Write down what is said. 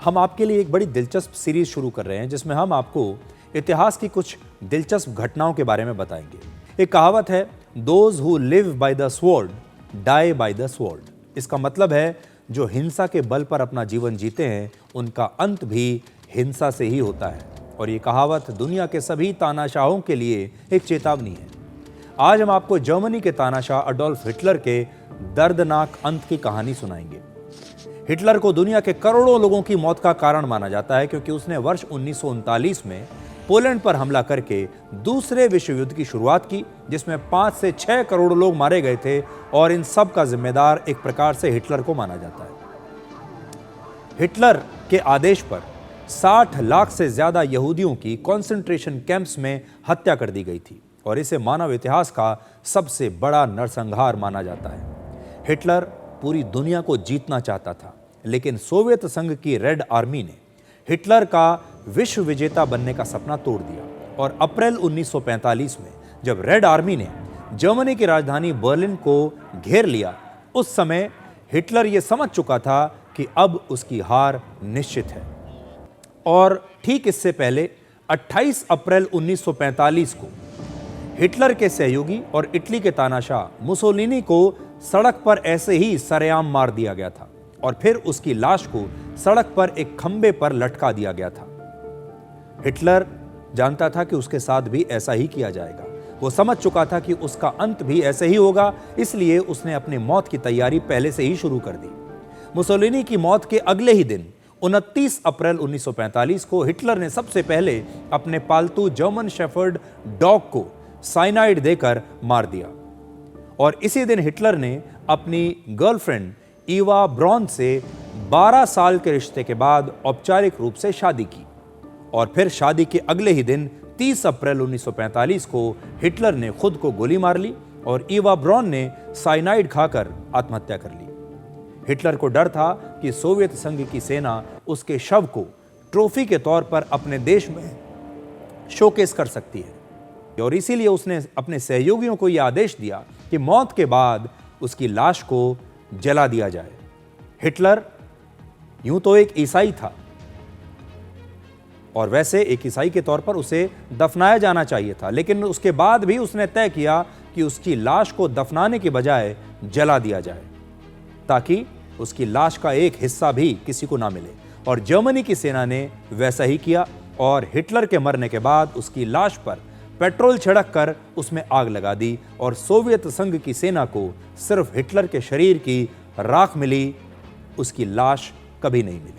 हम आपके लिए एक बड़ी दिलचस्प सीरीज शुरू कर रहे हैं जिसमें हम आपको इतिहास की कुछ दिलचस्प घटनाओं के बारे में बताएंगे। एक कहावत है, those who live by the sword die by the sword. इसका मतलब है जो हिंसा के बल पर अपना जीवन जीते हैं उनका अंत भी हिंसा से ही होता है। और ये कहावत दुनिया के सभी तानाशाहों के लिए एक चेतावनी है। आज हम आपको जर्मनी के तानाशाह अडोल्फ हिटलर के दर्दनाक अंत की कहानी सुनाएंगे। हिटलर को दुनिया के करोड़ों लोगों की मौत का कारण माना जाता है क्योंकि उसने वर्ष 1939 में पोलैंड पर हमला करके दूसरे विश्व युद्ध की शुरुआत की, जिसमें 5 से 6 करोड़ लोग मारे गए थे और इन सब का जिम्मेदार एक प्रकार से हिटलर को माना जाता है। हिटलर के आदेश पर 60 लाख से ज्यादा यहूदियों की कॉन्सेंट्रेशन कैंप्स में हत्या कर दी गई थी और इसे मानव इतिहास का सबसे बड़ा नरसंहार माना जाता है। हिटलर पूरी दुनिया को जीतना चाहता था, लेकिन सोवियत संघ की रेड आर्मी ने हिटलर का विश्व विजेता बनने का सपना तोड़ दिया और अप्रैल 1945 में जब रेड आर्मी ने जर्मनी की राजधानी बर्लिन को घेर लिया, उस समय हिटलर यह समझ चुका था कि अब उसकी हार निश्चित है। और ठीक इससे पहले 28 अप्रैल 1945 को हिटलर के सहयोगी और इटली के तानाशाह मुसोलिनी को सड़क पर ऐसे ही सरेआम मार दिया गया था और फिर उसकी लाश को सड़क पर एक खंबे पर लटका दिया गया था। हिटलर जानता था कि उसके साथ भी ऐसा ही किया जाएगा। वो समझ चुका था कि उसका अंत भी ऐसे ही होगा, इसलिए उसने अपनी मौत की तैयारी पहले से ही शुरू कर दी। मुसोलिनी की मौत के अगले ही दिन 29 अप्रैल 1945 को हिटलर ने सबसे पहले अपने पालतू जर्मन शेफर्ड डॉग को साइनाइड देकर मार दिया और इसी दिन हिटलर ने अपनी गर्लफ्रेंड ईवा ब्रॉन से 12 साल के रिश्ते के बाद औपचारिक रूप से शादी की और फिर शादी के अगले ही दिन 30 अप्रैल 1945 को हिटलर ने खुद को गोली मार ली और ईवा ब्रॉन ने साइनाइड खाकर आत्महत्या कर ली। हिटलर को डर था कि सोवियत संघ की सेना उसके शव को ट्रॉफी के तौर पर अपने देश में शोकेस कर सकती है और इसीलिए उसने अपने सहयोगियों को यह आदेश दिया कि मौत के बाद उसकी लाश को जला दिया जाए। हिटलर यूं तो एक ईसाई था और वैसे एक ईसाई के तौर पर उसे दफनाया जाना चाहिए था, लेकिन उसके बाद भी उसने तय किया कि उसकी लाश को दफनाने के बजाय जला दिया जाए ताकि उसकी लाश का एक हिस्सा भी किसी को ना मिले। और जर्मनी की सेना ने वैसा ही किया और हिटलर के मरने के बाद उसकी लाश पर पेट्रोल छिड़क कर उसमें आग लगा दी और सोवियत संघ की सेना को सिर्फ हिटलर के शरीर की राख मिली, उसकी लाश कभी नहीं मिली।